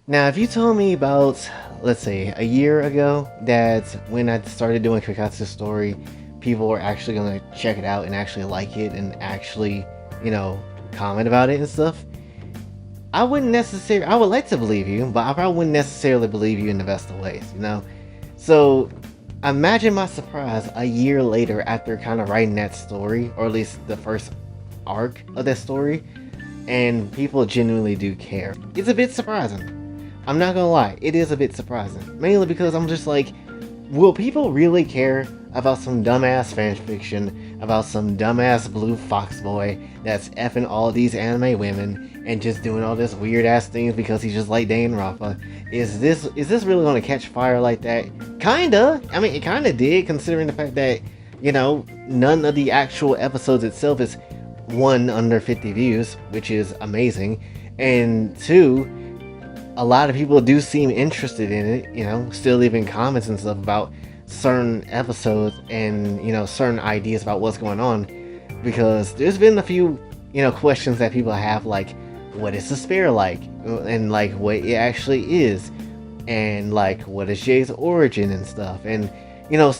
Now, if you told me about, let's say, a year ago that when I started doing Koikatsu story, people were actually gonna check it out and actually like it and actually, you know, comment about it and stuff, I wouldn't necessarily. I would like to believe you, but I probably wouldn't necessarily believe you in the best of ways, you know. So, imagine my surprise a year later after kind of writing that story, or at least the first arc of that story, and people genuinely do care. It's a bit surprising. I'm not gonna lie, it is a bit surprising. Mainly because I'm just like, will people really care about some dumbass fanfiction about some dumbass blue fox boy that's effing all these anime women and just doing all this weird ass things because he's just like Danganronpa? Is this really gonna catch fire like that? Kinda. I mean, it kinda did, considering the fact that, none of the actual episodes itself is one under 50 views, which is amazing, and two, a lot of people do seem interested in it, still leaving comments and stuff about certain episodes and, certain ideas about what's going on. Because there's been a few, questions that people have, like, what is the spare like? And, like, what it actually is. And, like, what is Jay's origin and stuff. And,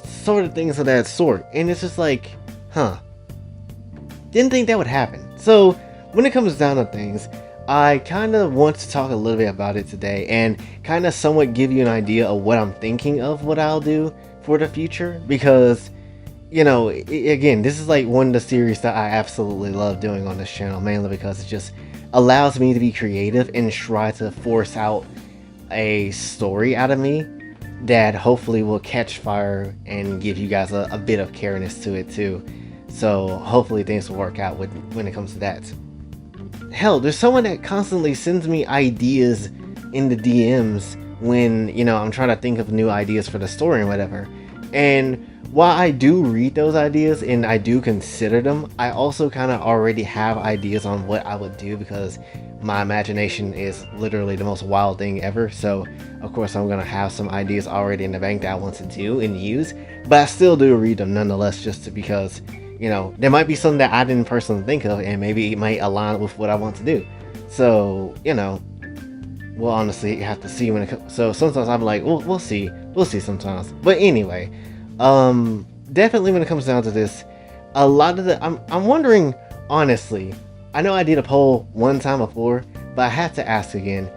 sort of things of that sort. And it's just like, didn't think that would happen. So, when it comes down to things, I kind of want to talk a little bit about it today and kind of somewhat give you an idea of what I'm thinking of what I'll do for the future, because again, this is like one of the series that I absolutely love doing on this channel, mainly because it just allows me to be creative and try to force out a story out of me that hopefully will catch fire and give you guys a bit of careness to it too. So hopefully things will work out when it comes to that. Hell, there's someone that constantly sends me ideas in the DMs when, I'm trying to think of new ideas for the story and whatever. And while I do read those ideas and I do consider them, I also kind of already have ideas on what I would do, because my imagination is literally the most wild thing ever. So, of course, I'm going to have some ideas already in the bank that I want to do and use. But I still do read them nonetheless, because there might be something that I didn't personally think of, and maybe it might align with what I want to do. So, well, honestly, you have to see when it comes. So sometimes I'm like, well, we'll see sometimes. But anyway, definitely when it comes down to this, a lot of the, I'm wondering, honestly, I know I did a poll one time before, but I have to ask again,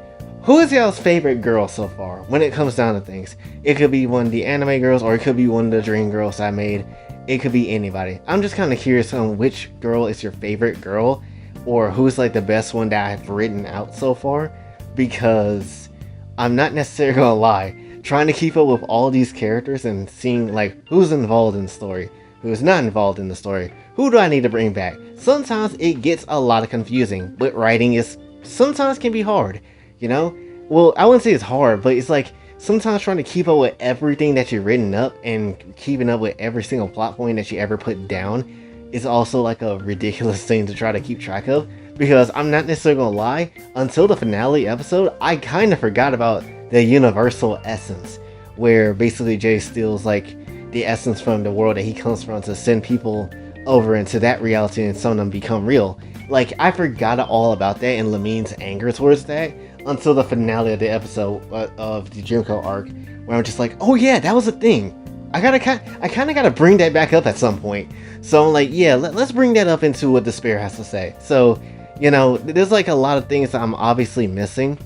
who is y'all's favorite girl so far when it comes down to things? It could be one of the anime girls, or it could be one of the dream girls I made. It could be anybody. I'm just kind of curious on which girl is your favorite girl, or who's like the best one that I've written out so far, because I'm not necessarily gonna lie, trying to keep up with all these characters and seeing like who's involved in the story, who's not involved in the story, who do I need to bring back. Sometimes it gets a lot of confusing, but writing is sometimes can be hard, Well, I wouldn't say it's hard, but it's like sometimes trying to keep up with everything that you've written up and keeping up with every single plot point that you ever put down is also like a ridiculous thing to try to keep track of. Because I'm not necessarily gonna lie, until the finale episode, I kind of forgot about the universal essence, where basically Jay steals like the essence from the world that he comes from to send people over into that reality, and some of them become real. Like, I forgot all about that and Lamine's anger towards that until the finale of the episode of the Junko arc, where I'm just like, oh yeah, that was a thing. I kind of gotta bring that back up at some point. So I'm like, yeah, let's bring that up into what Despair has to say. So, there's like a lot of things that I'm obviously missing.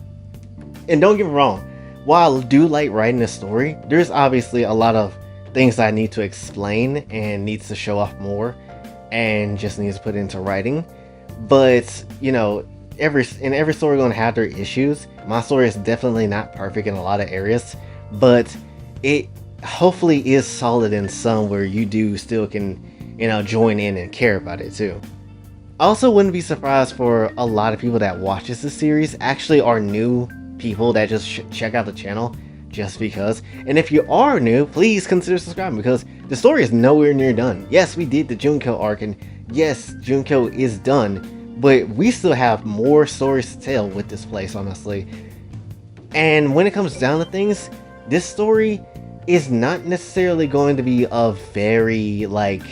And don't get me wrong, while I do like writing a story, there's obviously a lot of things that I need to explain and needs to show off more and just needs to put into writing. But, every story gonna have their issues. My story is definitely not perfect in a lot of areas, but it hopefully is solid in some where you do still can, join in and care about it too. I also wouldn't be surprised for a lot of people that watches the series actually are new people that just check out the channel just because. And if you are new, please consider subscribing, because the story is nowhere near done. Yes, we did the Junko arc, and yes, Junko is done, but we still have more stories to tell with this place, honestly. And when it comes down to things, this story is not necessarily going to be a very, like,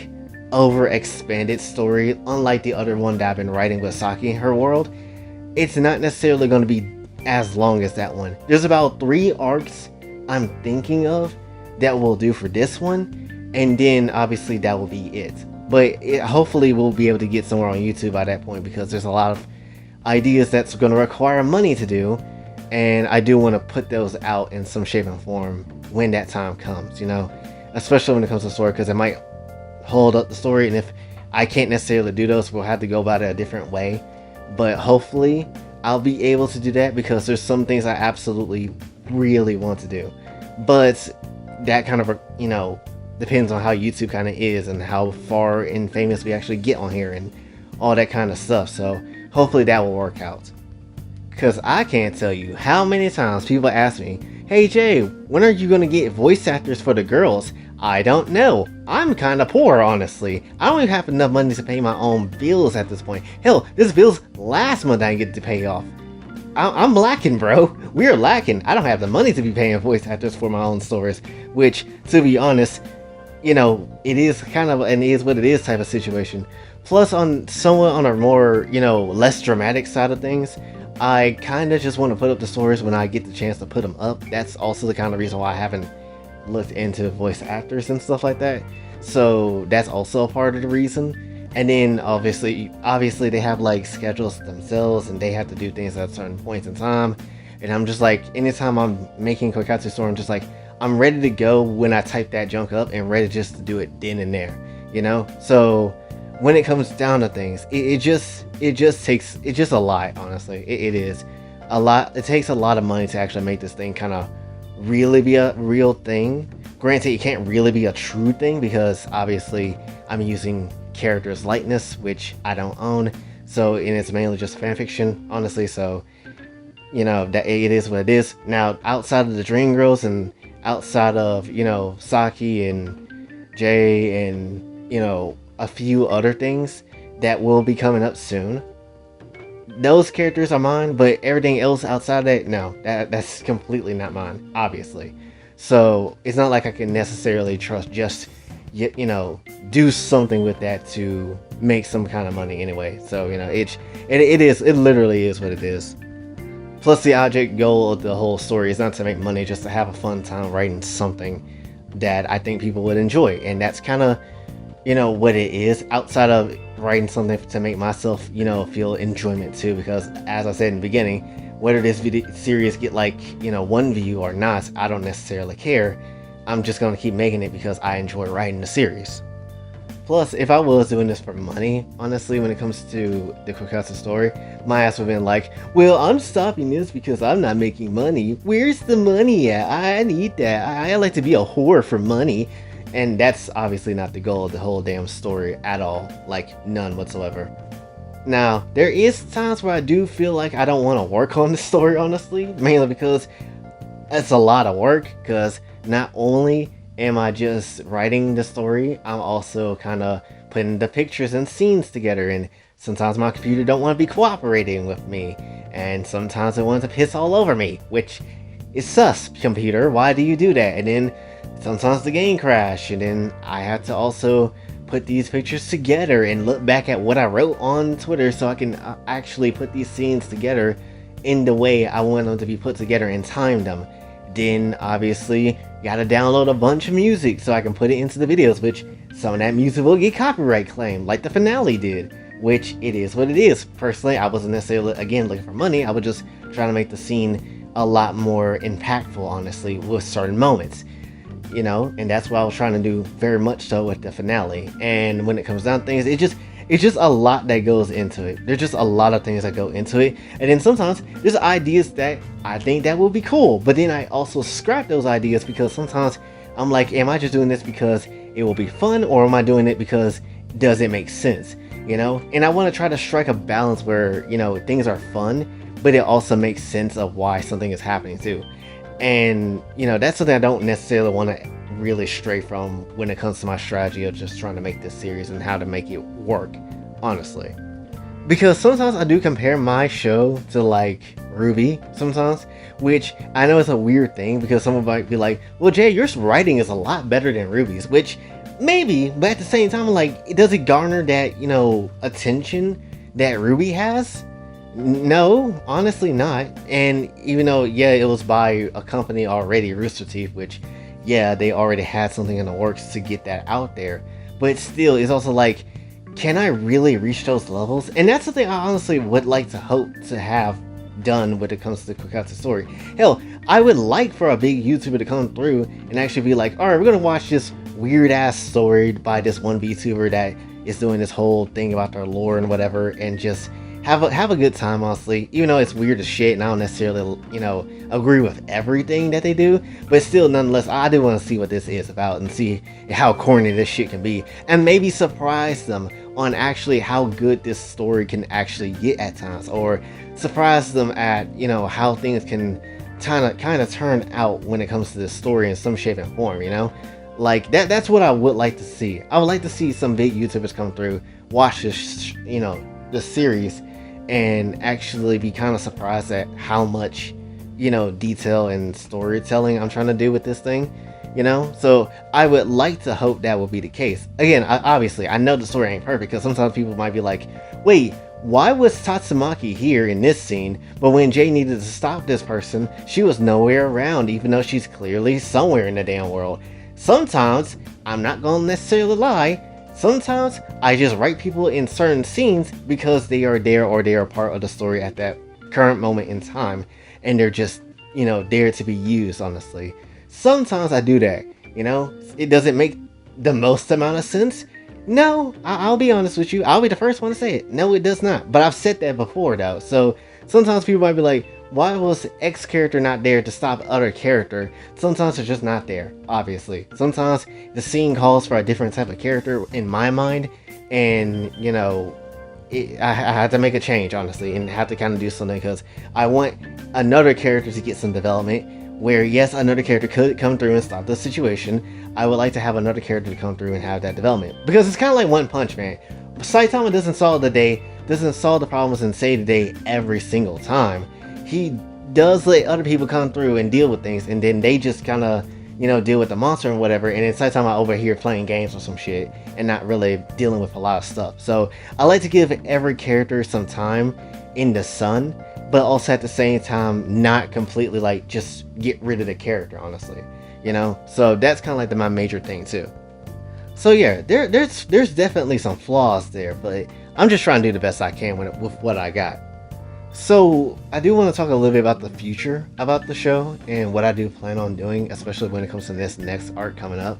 over-expanded story, unlike the other one that I've been writing with Saki in her world. It's not necessarily going to be as long as that one. There's about 3 arcs I'm thinking of that will do for this one, and then obviously that will be it. But hopefully we'll be able to get somewhere on YouTube by that point, because there's a lot of ideas that's going to require money to do, and I do want to put those out in some shape and form when that time comes, you know, especially when it comes to story, because it might hold up the story, and if I can't necessarily do those, we'll have to go about it a different way. But hopefully I'll be able to do that, because there's some things I absolutely really want to do, but that kind of, you know, depends on how YouTube kind of is and how far and famous we actually get on here and all that kind of stuff. So hopefully that will work out, because I can't tell you how many times people ask me, hey Jay, when are you gonna get voice actors for the girls? I don't know. I'm kind of poor, honestly. I don't even have enough money to pay my own bills at this point. Hell, this bill's last month I get to pay off. I'm lacking, bro. We're lacking. I don't have the money to be paying voice actors for my own stories, which, to be honest, you know, it is kind of an is what it is type of situation. Plus, on somewhat on a more, you know, less dramatic side of things, I kind of just want to put up the stories when I get the chance to put them up. That's also the kind of reason why I haven't looked into voice actors and stuff like that. So that's also a part of the reason. And then obviously they have like schedules themselves, and they have to do things at certain points in time. And I'm just like, anytime I'm making Koikatsu story, I'm just like, I'm ready to go when I type that junk up, and ready just to do it then and there, you know? So when it comes down to things, it just takes a lot, honestly. It is a lot. It takes a lot of money to actually make this thing kind of really be a real thing. Granted, it can't really be a true thing, because obviously I'm using characters' likeness, which I don't own. So, and it's mainly just fan fiction, honestly. So, you know, that it is what it is. Now, outside of the Dream Girls and outside of, you know, Saki and Jay and, you know, a few other things that will be coming up soon, those characters are mine. But everything else outside of that, no, that's completely not mine, obviously. So it's not like I can necessarily trust just, you know, do something with that to make some kind of money anyway. So, you know, it literally is what it is. Plus, the object goal of the whole story is not to make money, just to have a fun time writing something that I think people would enjoy. And that's kind of, you know, what it is, outside of writing something to make myself, you know, feel enjoyment too. Because as I said in the beginning, whether this video series get like, you know, 1 view or not, I don't necessarily care. I'm just gonna keep making it because I enjoy writing the series. Plus, if I was doing this for money, honestly, when it comes to the Koikatsu story, my ass would have been like, well, I'm stopping this because I'm not making money. Where's the money at? I need that. I like to be a whore for money. And that's obviously not the goal of the whole damn story at all. Like, none whatsoever. Now, there is times where I do feel like I don't want to work on the story, honestly. Mainly because it's a lot of work. Because not only am I just writing the story, I'm also kind of putting the pictures and scenes together. And sometimes my computer don't want to be cooperating with me. And sometimes it wants to piss all over me. Which is sus, computer. Why do you do that? And then sometimes the game crash. And then I have to also put these pictures together and look back at what I wrote on Twitter, so I can actually put these scenes together in the way I want them to be put together and time them. Then obviously gotta download a bunch of music so I can put it into the videos, which some of that music will get copyright claimed, like the finale did, which it is what it is. Personally, I wasn't necessarily, again, looking for money. I was just trying to make the scene a lot more impactful, honestly, with certain moments. You know, and that's what I was trying to do very much so with the finale. And when it comes down to things, it's just a lot that goes into it. There's just a lot of things that go into it. And then sometimes there's ideas that I think that will be cool, but then I also scrap those ideas because sometimes I'm like, am I just doing this because it will be fun, or am I doing it because does it make sense? You know, and I want to try to strike a balance where, you know, things are fun, but it also makes sense of why something is happening too. And, you know, that's something I don't necessarily want to really stray from when it comes to my strategy of just trying to make this series and how to make it work, honestly. Because sometimes I do compare my show to like Ruby sometimes, which I know is a weird thing because someone might be like, well, Jay, your writing is a lot better than Ruby's, which maybe, but at the same time, like, does it garner that, you know, attention that Ruby has? No, honestly not. And even though, yeah, it was by a company already, Rooster Teeth, which, yeah, they already had something in the works to get that out there. But still, it's also like, can I really reach those levels? And that's something I honestly would like to hope to have done when it comes to the Koikatsu story. Hell, I would like for a big YouTuber to come through and actually be like, alright, we're gonna watch this weird ass story by this one VTuber that is doing this whole thing about their lore and whatever, and just have a good time, honestly. Even though it's weird as shit and I don't necessarily, agree with everything that they do, but still, nonetheless, I do want to see what this is about and see how corny this shit can be, and maybe surprise them on actually how good this story can actually get at times, or surprise them at, how things can kind of turn out when it comes to this story in some shape and form, like that's what I would like to see. I would like to see some big YouTubers come through, watch this series, and actually be kind of surprised at how much, detail and storytelling I'm trying to do with this thing, So I would like to hope that will be the case. Again, obviously, I know the story ain't perfect, because sometimes people might be like, wait, why was Tatsumaki here in this scene, but when Jay needed to stop this person, she was nowhere around, even though she's clearly somewhere in the damn world? Sometimes, I'm not gonna necessarily lie, sometimes I just write people in certain scenes because they are there, or they are part of the story at that current moment in time, and they're just, there to be used, honestly. Sometimes I do that, it doesn't make the most amount of sense. No, I'll be honest with you, I'll be the first one to say it. No, it does not, but I've said that before though, so sometimes people might be like, why was X character not there to stop other character? Sometimes they're just not there, obviously. Sometimes the scene calls for a different type of character in my mind, and, I had to make a change, honestly, and have to kind of do something, because I want another character to get some development, where, yes, another character could come through and stop the situation. I would like to have another character to come through and have that development, because it's kind of like One Punch Man. Saitama doesn't solve the problems and save the day every single time. He does let other people come through and deal with things, and then they just kind of, deal with the monster and whatever, and then Saitama over here playing games or some shit and not really dealing with a lot of stuff. So I like to give every character some time in the sun, but also at the same time not completely like just get rid of the character, honestly, so that's kind of like my major thing too. So yeah, there's definitely some flaws there, but I'm just trying to do the best I can with what I got. So I do want to talk a little bit about the future about the show and what I do plan on doing, especially when it comes to this next arc coming up,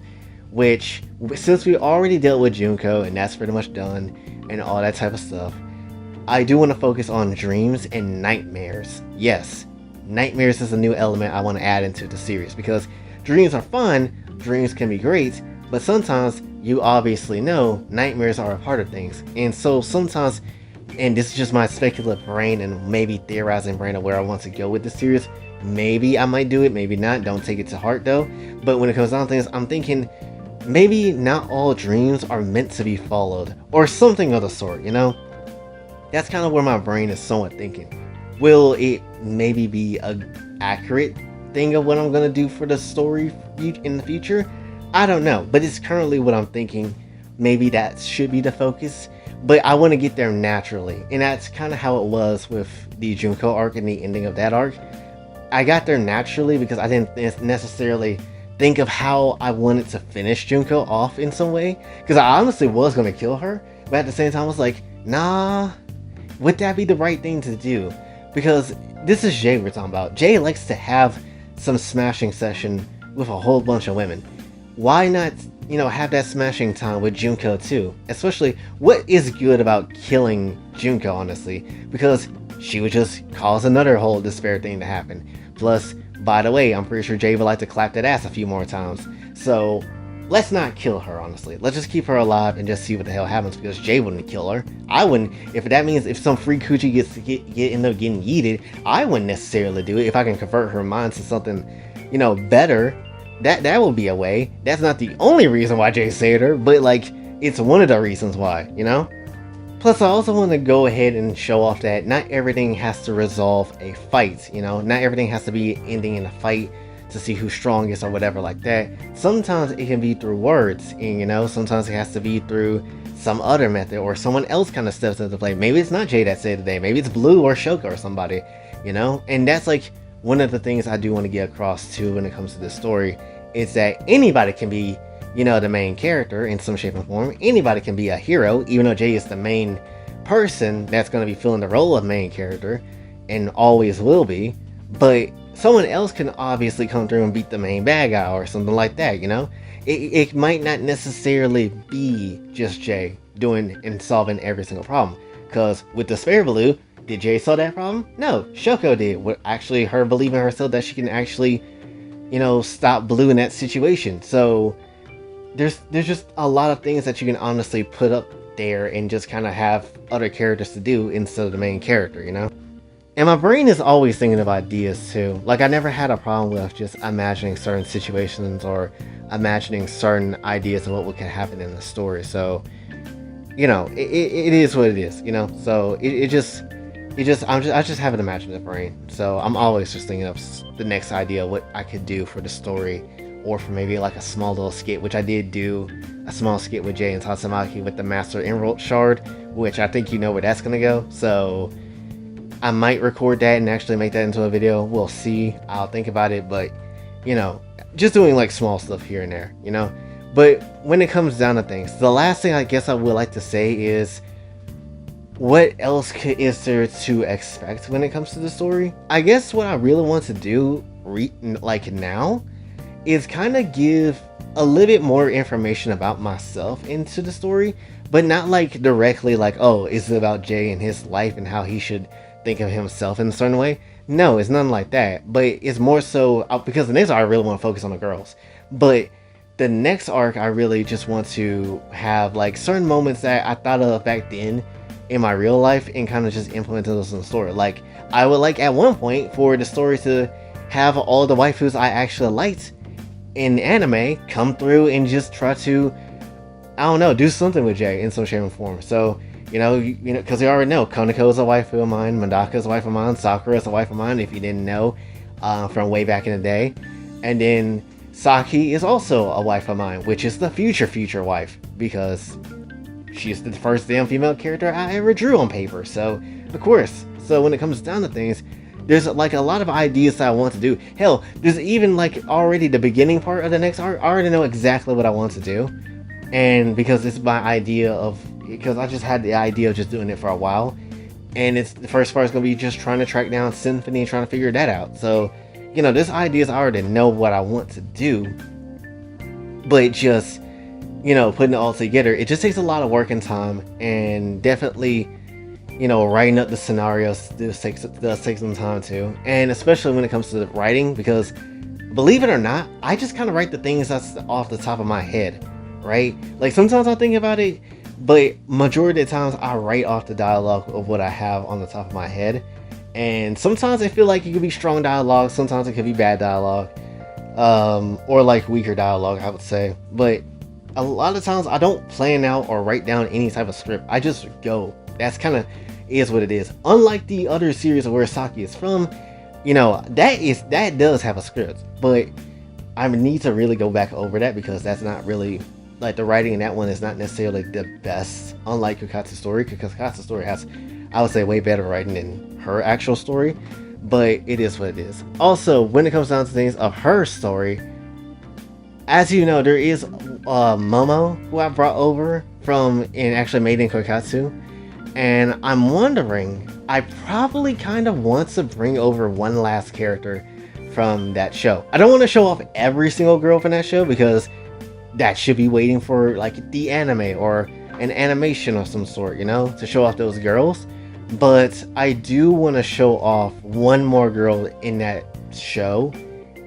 which, since we already dealt with Junko and that's pretty much done and all that type of stuff, I do want to focus on dreams and nightmares. Yes, nightmares is a new element I want to add into the series, because dreams are fun, dreams can be great, but sometimes, you obviously know, nightmares are a part of things. And so sometimes, and this is just my speculative brain and maybe theorizing brain of where I want to go with this series, maybe I might do it, maybe not, don't take it to heart though, but when it comes down to things, I'm thinking, maybe not all dreams are meant to be followed, or something of the sort, That's kind of where my brain is somewhat thinking. Will it maybe be a accurate thing of what I'm going to do for the story in the future? I don't know, but it's currently what I'm thinking. Maybe that should be the focus, but I want to get there naturally, and that's kind of how it was with the Junko arc and the ending of that arc. I got there naturally because I didn't necessarily think of how I wanted to finish Junko off in some way, because I honestly was going to kill her, but at the same time I was like, nah, would that be the right thing to do? Because this is Jay we're talking about. Jay likes to have some smashing session with a whole bunch of women. Why not, have that smashing time with Junko too? Especially, what is good about killing Junko, honestly? Because she would just cause another whole despair thing to happen. Plus, by the way, I'm pretty sure Jay would like to clap that ass a few more times. So, let's not kill her, honestly. Let's just keep her alive and just see what the hell happens, because Jay wouldn't kill her. I wouldn't. If that means if some free coochie gets to end up getting yeeted, I wouldn't necessarily do it. If I can convert her mind to something, better, that will be a way. That's not the only reason why Jay saved her, but it's one of the reasons why, Plus, I also want to go ahead and show off that not everything has to resolve a fight, Not everything has to be ending in a fight to see who's strongest or whatever like that. Sometimes it can be through words, and sometimes it has to be through some other method, or someone else kind of steps into play. Maybe it's not Jay that saved the day, maybe it's Blue or Shoko or somebody, you know? And that's like one of the things I do want to get across too when it comes to this story, is that anybody can be, you know, the main character in some shape or form. Anybody can be a hero, even though Jay is the main person that's going to be filling the role of main character and always will be. But someone else can obviously come through and beat the main bad guy or something like that, you know? It might not necessarily be just Jay doing and solving every single problem. Because with the spare Blue, did Jay solve that problem? No, Shoko did. With actually her believing herself that she can actually, you know, stop Blue in that situation. So there's just a lot of things that you can honestly put up there and just kind of have other characters to do instead of the main character, you know? And my brain is always thinking of ideas too. Like, I never had a problem with just imagining certain situations or imagining certain ideas of what could happen in the story. So, you know, it is what it is, you know? So I just have an imaginative brain. So I'm always just thinking of the next idea, what I could do for the story, or for maybe like a small little skit, which I did do a small skit with Jay and Tatsumaki with the Master Emerald Shard, which I think you know where that's gonna go. So I might record that and actually make that into a video. We'll see. I'll think about it, but you know, just doing like small stuff here and there, you know. But when it comes down to things, the last thing I guess I would like to say is, what else is there to expect when it comes to the story? I guess what I really want to do like now is kind of give a little bit more information about myself into the story, but not like directly like, oh, is it about Jay and his life and how he should think of himself in a certain way? No, it's nothing like that. But it's more so because the next arc I really want to focus on the girls. But the next arc I really just want to have like certain moments that I thought of back then in my real life and kind of just implement those in the story. Like, I would like at one point for the story to have all the waifus I actually liked in anime come through and just try to, I don't know, do something with Jay in some shape or form. So, you know, because you already know, Konako is a waifu of mine, Mandaka is a waifu of mine, Sakura is a waifu of mine, if you didn't know, from way back in the day. And then Saki is also a wife of mine, which is the future wife, because she's the first damn female character I ever drew on paper. So, of course. So when it comes down to things, there's like a lot of ideas that I want to do. Hell, there's even like already the beginning part of the next arc. I already know exactly what I want to do. And because it's my idea of, because I just had the idea of just doing it for a while. And it's the first part is going to be just trying to track down Symphony and trying to figure that out. So, you know, this ideas I already know what I want to do. But just, you know, putting it all together, it just takes a lot of work and time. And definitely, you know, writing up the scenarios does take some time too. And especially when it comes to the writing, because believe it or not, I just kind of write the things that's off the top of my head, right? Like sometimes I think about it, but majority of the times I write off the dialogue of what I have on the top of my head. And sometimes I feel like it could be strong dialogue, sometimes it could be bad dialogue, or like weaker dialogue, I would say. But a lot of times I don't plan out or write down any type of script. I just go. That's kind of is what it is. Unlike the other series of where Saki is from, you know, that does have a script, but I need to really go back over that, because that's not really, like, the writing in that one is not necessarily the best. Unlike Koikatsu story, because Koikatsu story has, I would say, way better writing than her actual story, but it is what it is. Also, when it comes down to things of her story, as you know, there is Momo, who I brought over from and actually made in Koikatsu. And I'm wondering, I probably kind of want to bring over one last character from that show. I don't want to show off every single girl from that show, because that should be waiting for like the anime or an animation of some sort, you know, to show off those girls. But I do want to show off one more girl in that show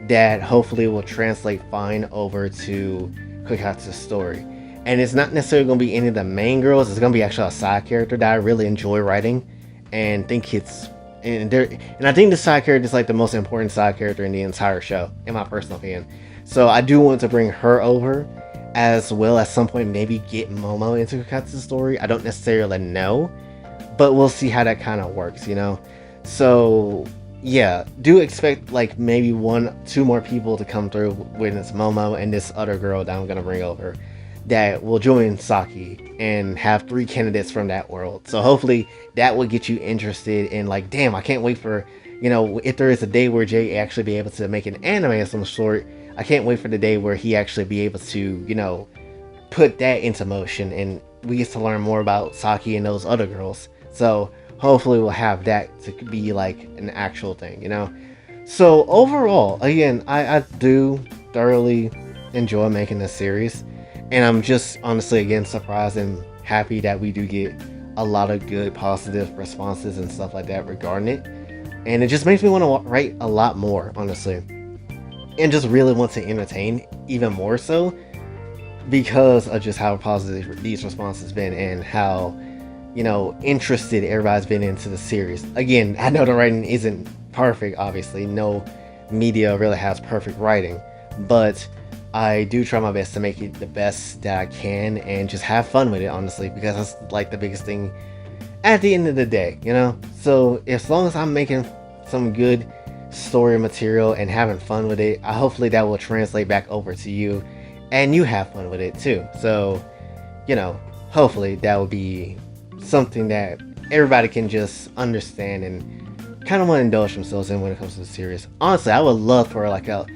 that hopefully will translate fine over to Koikatsu's story. And it's not necessarily going to be any of the main girls. It's going to be actually a side character that I really enjoy writing, and think it's, and I think the side character is like the most important side character in the entire show, in my personal opinion. So I do want to bring her over, as well as some point maybe get Momo into Koikatsu's story. I don't necessarily know, but we'll see how that kind of works, you know. So yeah, do expect like maybe 1-2 more people to come through when it's Momo and this other girl that I'm gonna bring over. that will join Saki and have 3 candidates from that world. So hopefully that will get you interested in like, damn, I can't wait for, if there is a day where Jay actually be able to make an anime of some sort, I can't wait for the day where he actually be able to, put that into motion and we get to learn more about Saki and those other girls. So hopefully we'll have that to be like an actual thing. So overall, again, I do thoroughly enjoy making this series. And I'm just honestly, again, surprised and happy that we do get a lot of good positive responses and stuff like that regarding it. And it just makes me want to write a lot more, honestly. And just really want to entertain even more so because of just how positive these responses been and how, interested everybody's been into the series. Again, I know the writing isn't perfect, obviously. No media really has perfect writing. But I do try my best to make it the best that I can and just have fun with it, honestly, because that's like the biggest thing at the end of the day, So as long as I'm making some good story material and having fun with it, hopefully that will translate back over to you and you have fun with it too. So, hopefully that will be something that everybody can just understand and kind of want to indulge themselves in when it comes to the series. Honestly, I would love for like a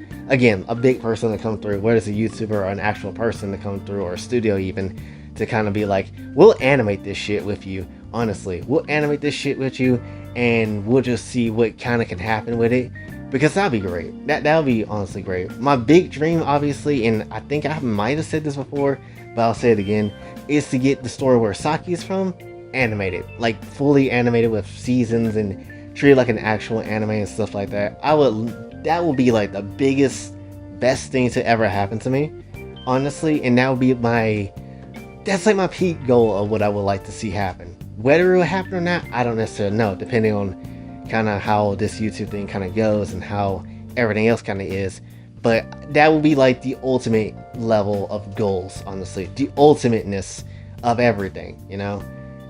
big person to come through, whether it's a YouTuber or an actual person to come through, or a studio even, to kind of be like, we'll animate this shit with you. Honestly, we'll animate this shit with you and we'll just see what kind of can happen with it, because that'd be great. That would be honestly great. My big dream, obviously, and I think I might have said this before, but I'll say it again, is to get the story where Saki is from animated, like fully animated with seasons and treated like an actual anime and stuff like that. That will be like the best thing to ever happen to me, honestly, and that would be that's like my peak goal of what I would like to see happen. Whether it will happen or not, I don't necessarily know, depending on kind of how this YouTube thing kind of goes and how everything else kind of is. But that will be like the ultimate level of goals, honestly, the ultimateness of everything,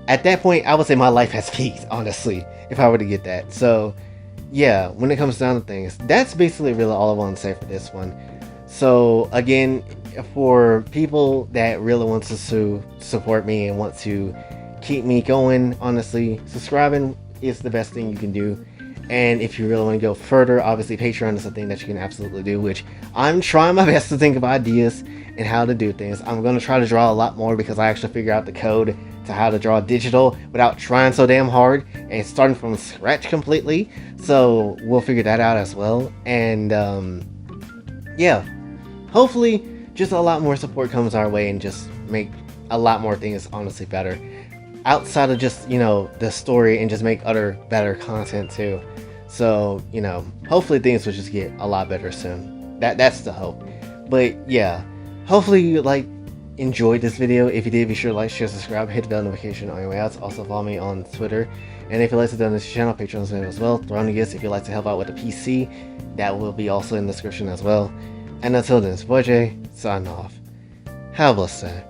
At that point, I would say my life has peaked, honestly, if I were to get that. So yeah, when it comes down to things, that's basically really all I want to say for this one. So again, for people that really want to support me and want to keep me going, honestly, subscribing is the best thing you can do. And if you really want to go further, obviously Patreon is a thing that you can absolutely do, which I'm trying my best to think of ideas and how to do things. I'm going to try to draw a lot more because I actually figured out the code to how to draw digital without trying so damn hard and starting from scratch completely. So we'll figure that out as well. And yeah, hopefully just a lot more support comes our way and just make a lot more things honestly better outside of just, the story, and just make other better content too. So, hopefully things will just get a lot better soon. That's the hope. But yeah, hopefully you enjoyed this video. If you did, be sure to like, share, subscribe, hit the bell notification on your way out. Also follow me on Twitter. And if you'd like to donate to this channel, Patreon's name as well. Throw in a gift if you'd like to help out with the PC. That will be also in the description as well. And until then, it's boy Jay, signing off. Have a blessed day.